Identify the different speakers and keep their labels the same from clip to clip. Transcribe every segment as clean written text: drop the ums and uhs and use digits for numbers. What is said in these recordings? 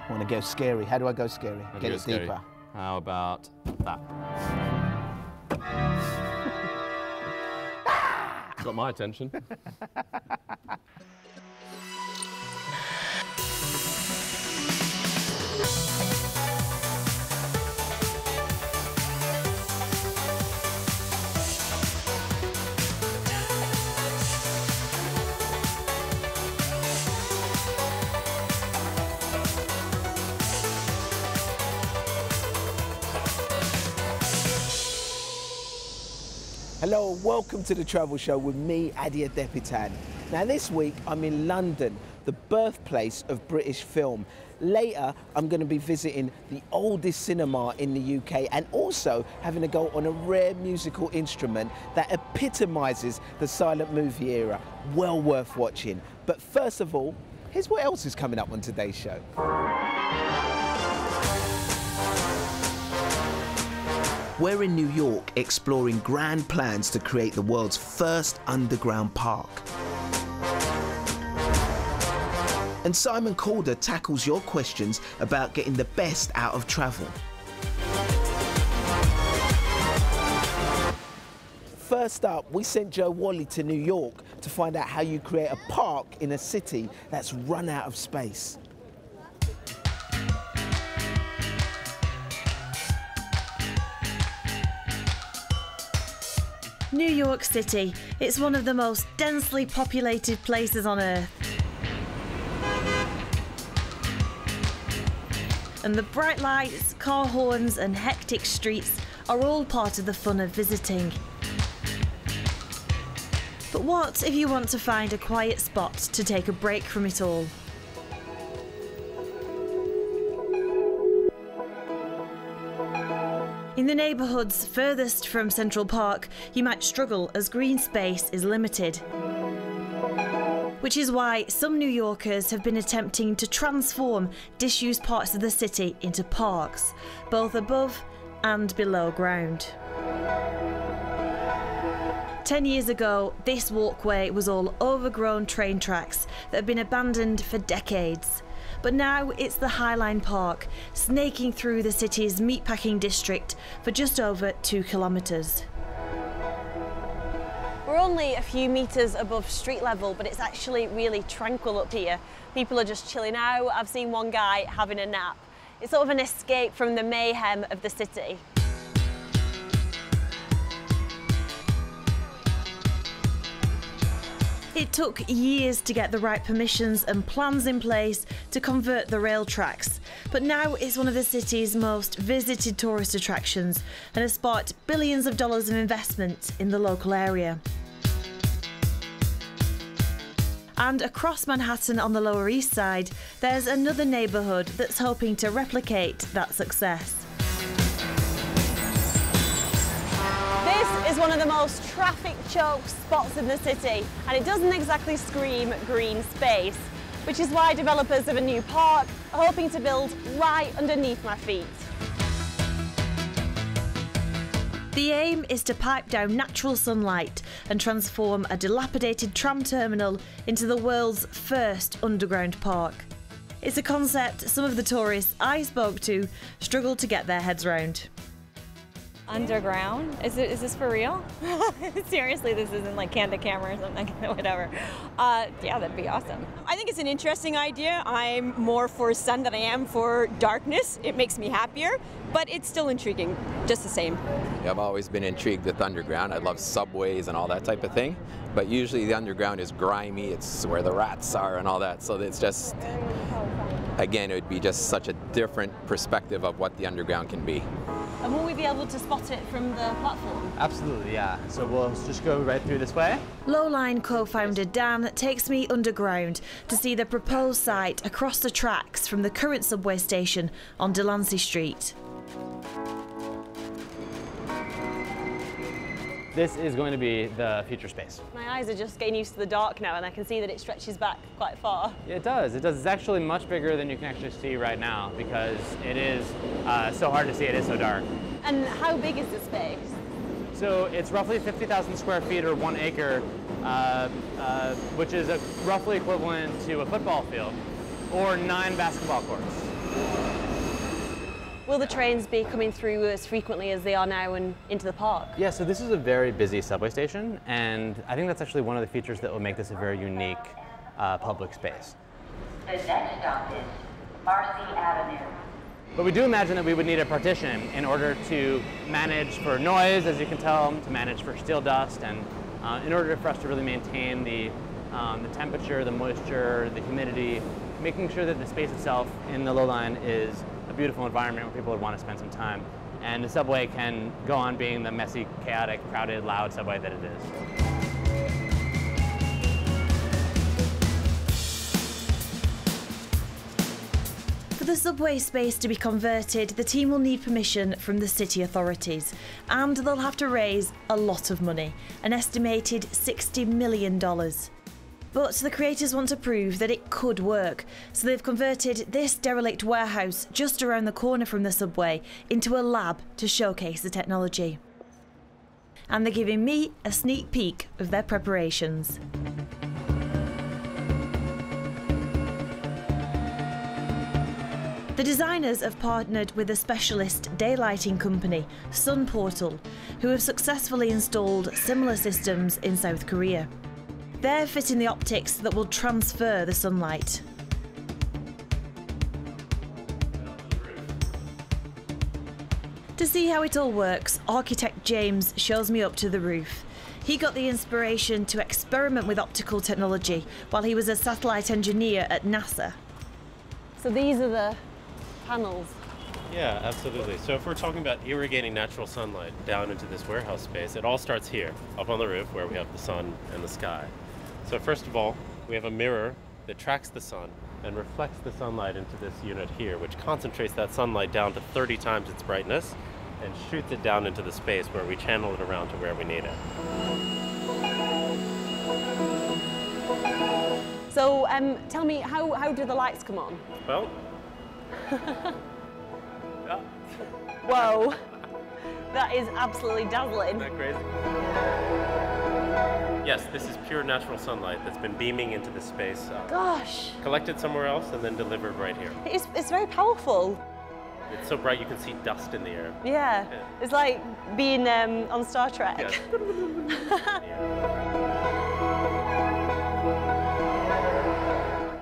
Speaker 1: I want to go scary. How do I go scary? Get it deeper.
Speaker 2: How about that? Got my attention.
Speaker 1: Hello, welcome to the Travel Show with me, Adia Depitan. Now this week I'm in London, the birthplace of British film. Later I'm going to be visiting the oldest cinema in the UK and also having a go on a rare musical instrument that epitomises the silent movie era. Well worth watching. But first of all, here's what else is coming up on today's show. We're in New York exploring grand plans to create the world's first underground park. And Simon Calder tackles your questions about getting the best out of travel. First up, we sent Joe Wally to New York to find out how you create a park in a city that's run out of space.
Speaker 3: New York City. It's one of the most densely populated places on Earth. And the bright lights, car horns and hectic streets are all part of the fun of visiting. But what if you want to find a quiet spot to take a break from it all? In the neighbourhoods furthest from Central Park, you might struggle as green space is limited. Which is why some New Yorkers have been attempting to transform disused parts of the city into parks, both above and below ground. 10 years ago, this walkway was all overgrown train tracks that have been abandoned for decades. But now it's the High Line Park, snaking through the city's meatpacking district for just over 2 kilometres.
Speaker 4: We're only a few metres above street level, but it's actually really tranquil up here. People are just chilling out. I've seen one guy having a nap. It's sort of an escape from the mayhem of the city.
Speaker 3: It took years to get the right permissions and plans in place to convert the rail tracks, but now it's one of the city's most visited tourist attractions and has sparked billions of dollars of investment in the local area. And across Manhattan on the Lower East Side, there's another neighbourhood that's hoping to replicate that success.
Speaker 4: This is one of the most traffic-choked spots in the city, and it doesn't exactly scream green space, which is why developers of a new park are hoping to build right underneath my feet.
Speaker 3: The aim is to pipe down natural sunlight and transform a dilapidated tram terminal into the world's first underground park. It's a concept some of the tourists I spoke to struggle to get their heads round.
Speaker 5: Underground? Is this for real? Seriously, this isn't like candid camera or something, whatever. Yeah, that'd be awesome.
Speaker 6: I think it's an interesting idea. I'm more for sun than I am for darkness. It makes me happier, but it's still intriguing, just the same.
Speaker 7: Yeah, I've always been intrigued with underground. I love subways and all that type of thing, but usually the underground is grimy, it's where the rats are and all that, so it's just, again, it would be just such a different perspective of what the underground can be.
Speaker 4: And will we be able to spot it from the platform?
Speaker 8: Absolutely, yeah. So we'll just go right through this way.
Speaker 3: Lowline co-founder Dan takes me underground to see the proposed site across the tracks from the current subway station on Delancey Street.
Speaker 8: This is going to be the future space.
Speaker 4: My eyes are just getting used to the dark now, and I can see that it stretches back quite far.
Speaker 8: Yeah, it does. It does. It's actually much bigger than you can actually see right now because it is so hard to see. It is so dark.
Speaker 4: And how big is the space?
Speaker 8: So it's roughly 50,000 square feet or 1 acre, which is roughly equivalent to a football field or 9 basketball courts.
Speaker 4: Will the trains be coming through as frequently as they are now and into the park?
Speaker 8: Yeah, so this is a very busy subway station, and I think that's actually one of the features that will make this a very unique public space.
Speaker 9: The next stop is Marcy Avenue.
Speaker 8: But we do imagine that we would need a partition in order to manage for noise, as you can tell, to manage for steel dust, and in order for us to really maintain the temperature, the moisture, the humidity, making sure that the space itself in the low line is a beautiful environment where people would want to spend some time. And the subway can go on being the messy, chaotic, crowded, loud subway that it is.
Speaker 3: For the subway space to be converted, the team will need permission from the city authorities, and they'll have to raise a lot of money, an estimated $60 million. But the creators want to prove that it could work, so they've converted this derelict warehouse just around the corner from the subway into a lab to showcase the technology. And they're giving me a sneak peek of their preparations. The designers have partnered with a specialist daylighting company, Sun Portal, who have successfully installed similar systems in South Korea. They're fitting the optics that will transfer the sunlight. To see how it all works, architect James shows me up to the roof. He got the inspiration to experiment with optical technology while he was a satellite engineer at NASA.
Speaker 4: So these are the panels.
Speaker 10: Yeah, absolutely. So if we're talking about irrigating natural sunlight down into this warehouse space, it all starts here, up on the roof where we have the sun and the sky. So first of all, we have a mirror that tracks the sun and reflects the sunlight into this unit here, which concentrates that sunlight down to 30 times its brightness and shoots it down into the space where we channel it around to where we need it.
Speaker 4: So tell me, how do the lights come on?
Speaker 10: Well,
Speaker 4: Whoa, that is absolutely dazzling.
Speaker 10: Isn't that crazy? Yes, this is pure natural sunlight that's been beaming into the space.
Speaker 4: Gosh.
Speaker 10: Collected somewhere else and then delivered right here.
Speaker 4: It's very powerful.
Speaker 10: It's so bright you can see dust in the air.
Speaker 4: Yeah, it's like being on Star Trek.
Speaker 10: Yes.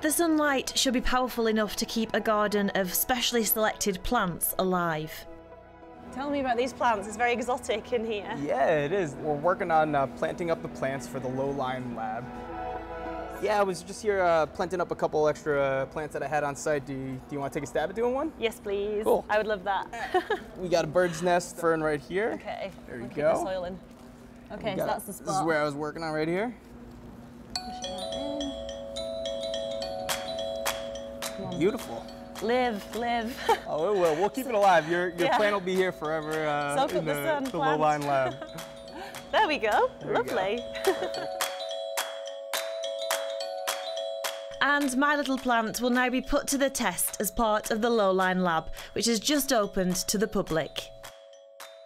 Speaker 3: The sunlight should be powerful enough to keep a garden of specially selected plants alive.
Speaker 4: Tell me about these plants. It's very exotic in here.
Speaker 11: Yeah, it is. We're working on planting up the plants for the low-lying lab. Yeah, I was just here planting up a couple extra plants that I had on site. Do you want to take a stab at doing one?
Speaker 4: Yes, please.
Speaker 11: Cool.
Speaker 4: I would love that.
Speaker 11: We got a bird's nest fern right here.
Speaker 4: Okay.
Speaker 11: There you
Speaker 4: Keep
Speaker 11: go.
Speaker 4: the soil in. Okay, so that's the spot.
Speaker 11: This is where I was working on right here. Beautiful.
Speaker 4: Live.
Speaker 11: Oh, it will. We'll keep it alive. Your plant will be here forever
Speaker 4: Soak
Speaker 11: in
Speaker 4: up the sun,
Speaker 11: the low-lying lab.
Speaker 4: There we go.
Speaker 11: There
Speaker 4: Lovely.
Speaker 3: And my little plant will now be put to the test as part of the Lowline Lab, which has just opened to the public.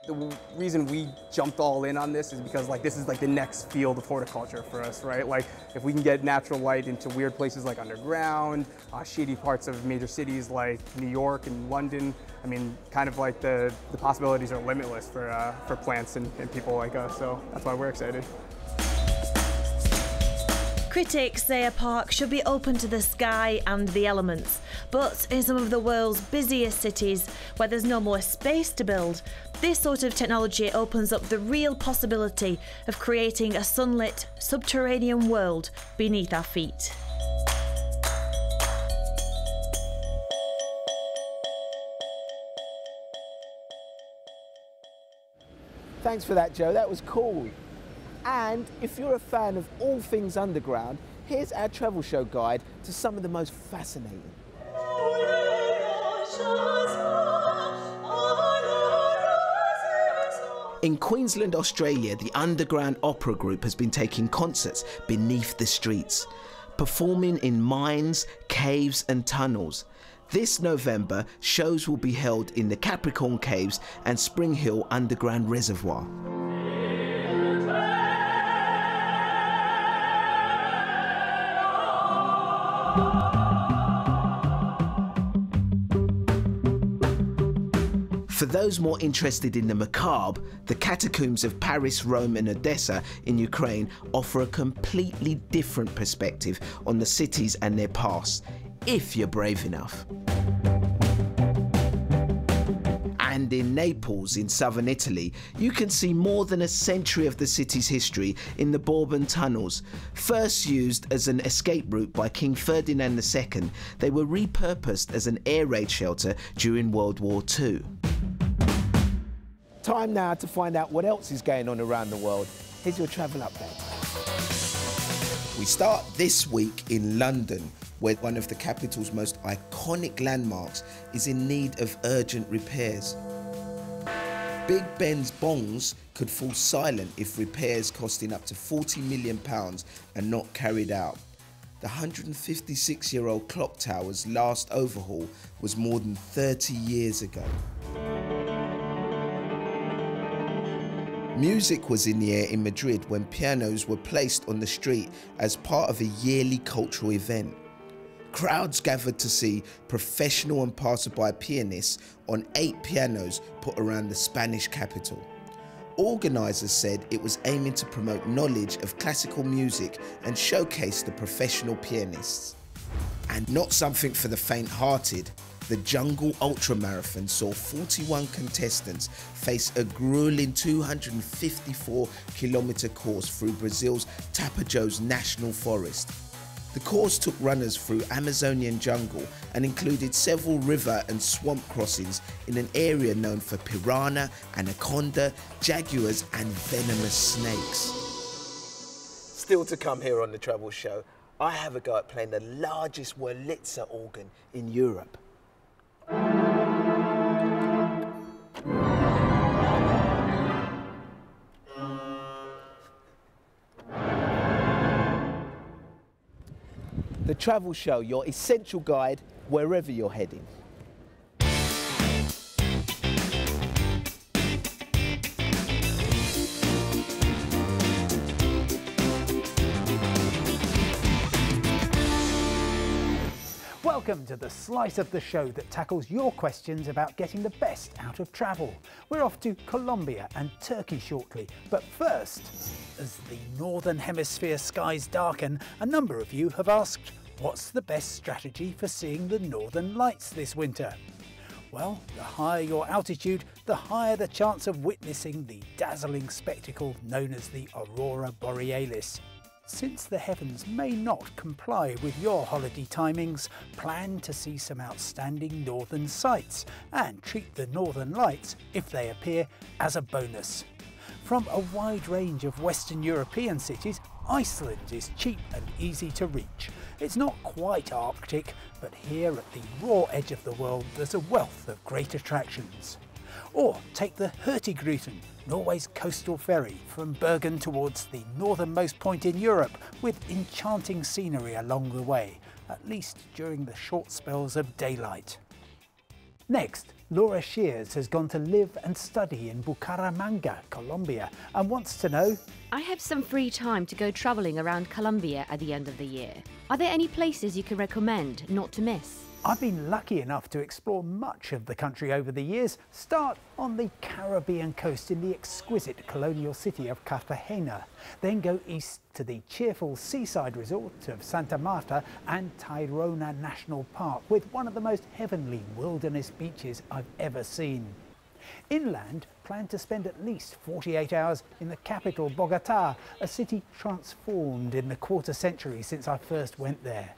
Speaker 11: The reason we jumped all in on this is because this is the next field of horticulture for us, right? If we can get natural light into weird places like underground, shady parts of major cities like New York and London, I mean, kind of the possibilities are limitless for plants and people like us, so that's why we're excited.
Speaker 3: Critics say a park should be open to the sky and the elements, but in some of the world's busiest cities where there's no more space to build, this sort of technology opens up the real possibility of creating a sunlit, subterranean world beneath our feet.
Speaker 1: Thanks for that, Joe. That was cool. And if you're a fan of all things underground, here's our travel show guide to some of the most fascinating. In Queensland, Australia, the underground opera group has been taking concerts beneath the streets, performing in mines, caves and tunnels. This November, shows will be held in the Capricorn Caves and Spring Hill Underground Reservoir. For those more interested in the macabre, the catacombs of Paris, Rome and Odessa in Ukraine offer a completely different perspective on the cities and their past, if you're brave enough. And in Naples, in southern Italy, you can see more than a century of the city's history in the Bourbon tunnels. First used as an escape route by King Ferdinand II, they were repurposed as an air raid shelter during World War II. Time now to find out what else is going on around the world. Here's your travel update. We start this week in London, where one of the capital's most iconic landmarks is in need of urgent repairs. Big Ben's bongs could fall silent if repairs costing up to £40 million are not carried out. The 156-year-old clock tower's last overhaul was more than 30 years ago. Music was in the air in Madrid when pianos were placed on the street as part of a yearly cultural event. Crowds gathered to see professional and passerby pianists on 8 pianos put around the Spanish capital. Organisers said it was aiming to promote knowledge of classical music and showcase the professional pianists. And not something for the faint-hearted, the Jungle Ultramarathon saw 41 contestants face a grueling 254-kilometre course through Brazil's Tapajós National Forest. The course took runners through Amazonian jungle and included several river and swamp crossings in an area known for piranha, anaconda, jaguars and venomous snakes. Still to come here on the Travel Show, I have a go at playing the largest Wurlitzer organ in Europe. The Travel Show, your essential guide wherever you're heading.
Speaker 12: Welcome to the slice of the show that tackles your questions about getting the best out of travel. We're off to Colombia and Turkey shortly, but first, as the Northern Hemisphere skies darken, a number of you have asked, what's the best strategy for seeing the Northern Lights this winter? Well, the higher your altitude, the higher the chance of witnessing the dazzling spectacle known as the Aurora Borealis. Since the heavens may not comply with your holiday timings, plan to see some outstanding northern sights and treat the Northern Lights, if they appear, as a bonus. From a wide range of Western European cities, Iceland is cheap and easy to reach. It's not quite Arctic, but here at the raw edge of the world there's a wealth of great attractions. Or take the HURTIGRUTEN, Norway's coastal ferry from Bergen towards the northernmost point in Europe, with enchanting scenery along the way, at least during the short spells of daylight. Next, Laura Shears has gone to live and study in Bucaramanga, Colombia, and wants to know,
Speaker 13: I have some free time to go travelling around Colombia at the end of the year. Are there any places you can recommend not to miss?
Speaker 12: I've been lucky enough to explore much of the country over the years. Start on the Caribbean coast in the exquisite colonial city of Cartagena. Then go east to the cheerful seaside resort of Santa Marta and Tayrona National Park, with one of the most heavenly wilderness beaches I've ever seen. Inland, plan to spend at least 48 hours in the capital, Bogotá, a city transformed in the quarter century since I first went there.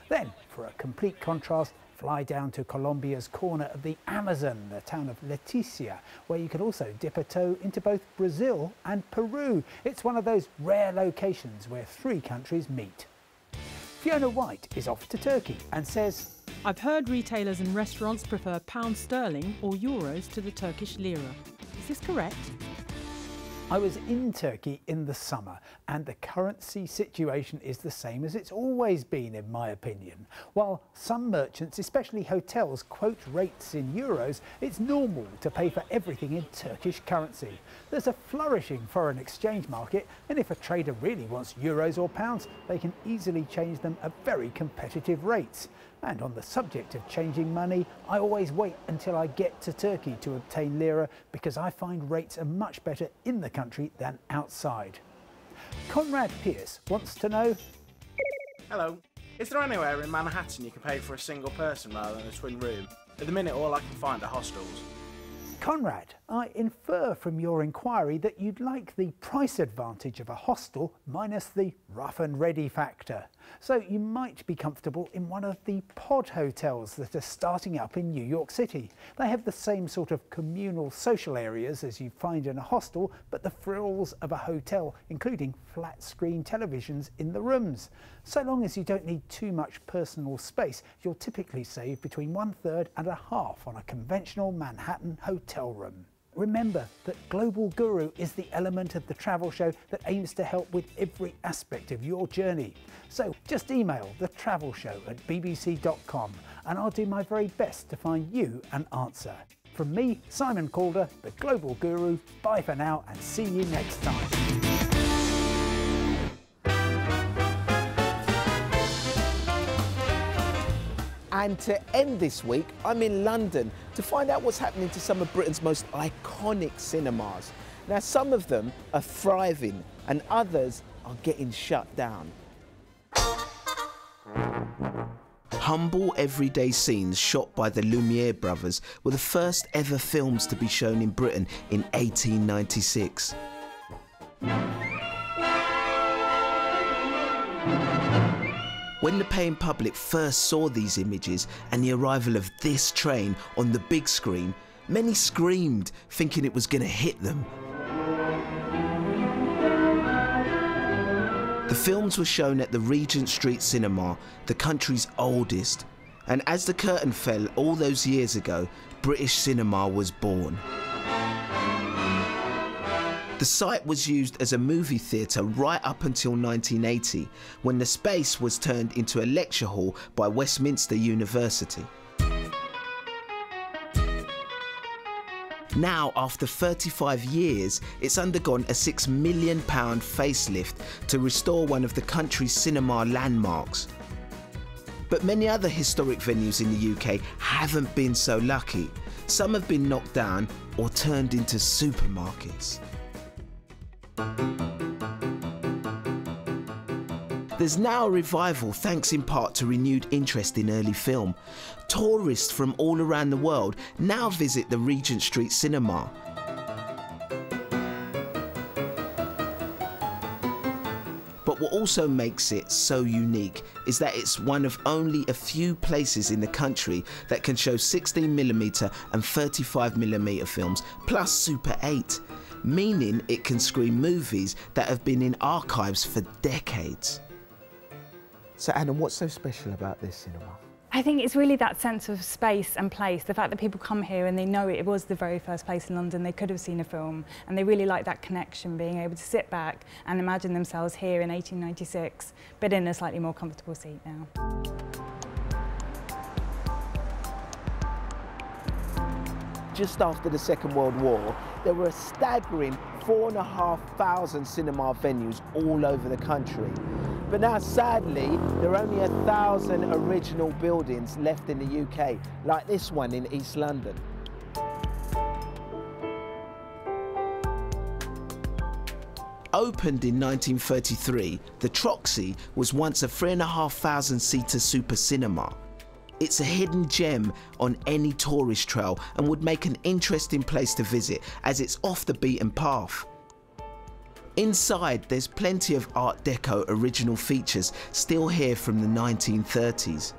Speaker 12: Then, for a complete contrast, fly down to Colombia's corner of the Amazon, the town of Leticia, where you can also dip a toe into both Brazil and Peru. It's one of those rare locations where 3 countries meet. Fiona White is off to Turkey and says,
Speaker 14: I've heard retailers and restaurants prefer pound sterling or euros to the Turkish lira. Is this correct?
Speaker 12: I was in Turkey in the summer, and the currency situation is the same as it's always been, in my opinion. While some merchants, especially hotels, quote rates in euros, it's normal to pay for everything in Turkish currency. There's a flourishing foreign exchange market, and if a trader really wants euros or pounds, they can easily change them at very competitive rates. And on the subject of changing money, I always wait until I get to Turkey to obtain lira because I find rates are much better in the country than outside. Conrad Pierce wants to know...
Speaker 15: Hello. Is there anywhere in Manhattan you can pay for a single person rather than a twin room? At the minute, all I can find are hostels.
Speaker 12: Conrad, I infer from your inquiry that you'd like the price advantage of a hostel minus the rough and ready factor. So you might be comfortable in one of the pod hotels that are starting up in New York City. They have the same sort of communal social areas as you find in a hostel, but the frills of a hotel, including flat screen televisions in the rooms. So long as you don't need too much personal space, you'll typically save between 1/3 and a half on a conventional Manhattan hotel room. Remember that Global Guru is the element of the travel show that aims to help with every aspect of your journey. So just email theTravelShow@bbc.com and I'll do my very best to find you an answer. From me, Simon Calder, the Global Guru, bye for now and see you next time.
Speaker 1: And to end this week, I'm in London to find out what's happening to some of Britain's most iconic cinemas. Now, some of them are thriving and others are getting shut down. Humble everyday scenes shot by the Lumiere brothers were the first ever films to be shown in Britain in 1896. When the paying public first saw these images and the arrival of this train on the big screen, many screamed, thinking it was going to hit them. The films were shown at the Regent Street Cinema, the country's oldest, and as the curtain fell all those years ago, British cinema was born. The site was used as a movie theatre right up until 1980, when the space was turned into a lecture hall by Westminster University. Now, after 35 years, it's undergone a £6 million facelift to restore one of the country's cinema landmarks. But many other historic venues in the UK haven't been so lucky. Some have been knocked down or turned into supermarkets. There's now a revival thanks in part to renewed interest in early film. Tourists from all around the world now visit the Regent Street Cinema. But what also makes it so unique is that it's one of only a few places in the country that can show 16mm and 35mm films, plus Super 8. Meaning it can screen movies that have been in archives for decades. So Adam, what's so special about this cinema?
Speaker 16: I think it's really that sense of space and place, the fact that people come here and they know it was the very first place in London they could have seen a film, and they really like that connection, being able to sit back and imagine themselves here in 1896, but in a slightly more comfortable seat now.
Speaker 1: Just after the Second World War, there were a staggering 4,500 cinema venues all over the country. But now, sadly, there are only 1,000 original buildings left in the UK, like this one in East London. Opened in 1933, the Troxy was once a 3,500-seater super cinema. It's a hidden gem on any tourist trail and would make an interesting place to visit as it's off the beaten path. Inside, there's plenty of Art Deco original features still here from the 1930s.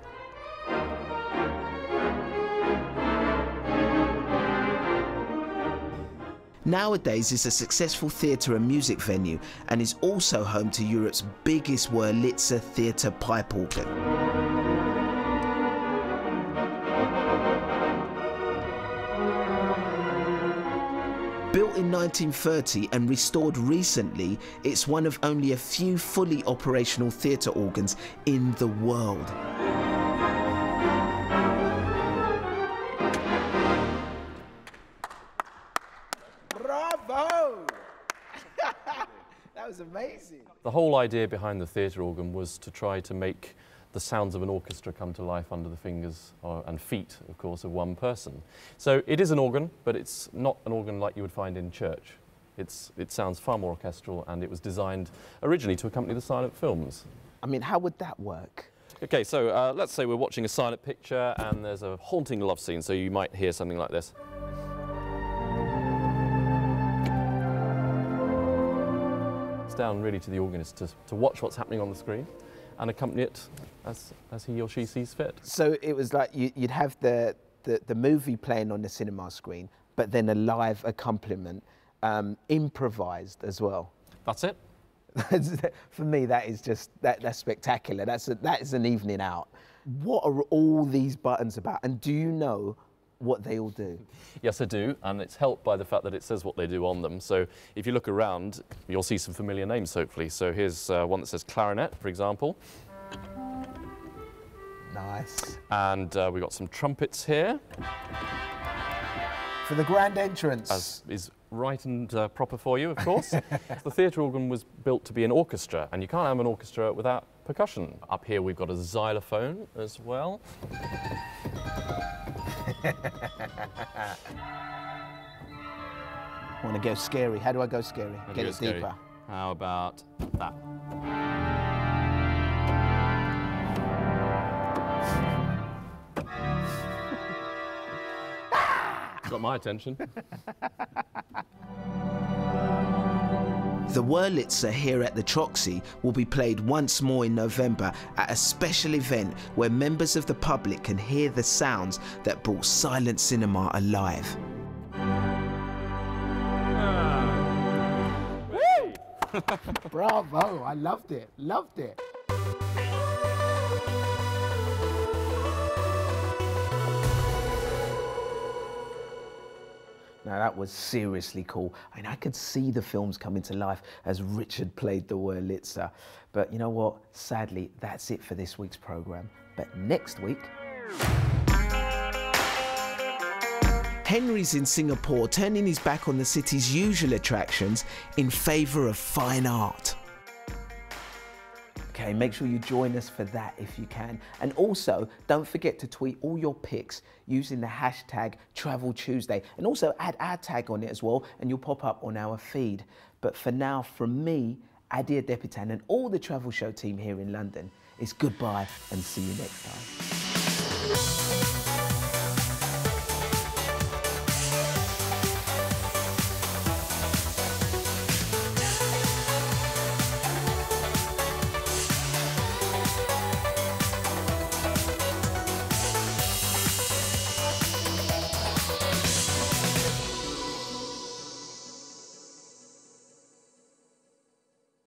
Speaker 1: Nowadays, it's a successful theatre and music venue and is also home to Europe's biggest Wurlitzer theatre pipe organ. Built in 1930 and restored recently, it's one of only a few fully operational theatre organs in the world. Bravo! That was amazing.
Speaker 2: The whole idea behind the theatre organ was to try to make the sounds of an orchestra come to life under the fingers and feet, of course, of one person. So it is an organ, but it's not an organ like you would find in church. It sounds far more orchestral, and it was designed originally to accompany the silent films.
Speaker 1: I mean, how would that work?
Speaker 2: Okay, so let's say we're watching a silent picture and there's a haunting love scene, so you might hear something like this. It's down really to the organist to watch what's happening on the screen and accompany it as he or she sees fit.
Speaker 1: So it was like you'd have the movie playing on the cinema screen, but then a live accompaniment, improvised as well.
Speaker 2: That's it.
Speaker 1: For me, that is just, that's spectacular. That is an evening out. What are all these buttons about? And do you know what they all do?
Speaker 2: Yes, I do, and it's helped by the fact that it says what they do on them. So if you look around, you'll see some familiar names, hopefully. So here's one that says clarinet, for example.
Speaker 1: Nice.
Speaker 2: And we've got some trumpets here.
Speaker 1: For the grand entrance.
Speaker 2: As is right and proper for you, of course. The theatre organ was built to be an orchestra, and you can't have an orchestra without percussion. Up here we've got a xylophone as well.
Speaker 1: Want to go scary? How do I go scary? Get it deeper.
Speaker 2: How about that? Got my attention.
Speaker 1: The Wurlitzer here at the Troxy will be played once more in November at a special event where members of the public can hear the sounds that brought silent cinema alive. Bravo, I loved it, loved it. Now that was seriously cool. I mean, I could see the films coming to life as Richard played the Wurlitzer. But you know what? Sadly, that's it for this week's programme. But next week... Henry's in Singapore, turning his back on the city's usual attractions in favour of fine art. Okay, make sure you join us for that if you can. And also, don't forget to tweet all your pics using the hashtag #TravelTuesday. And also add our tag on it as well, and you'll pop up on our feed. But for now, from me, Adia Depitan, and all the Travel Show team here in London, it's goodbye and see you next time.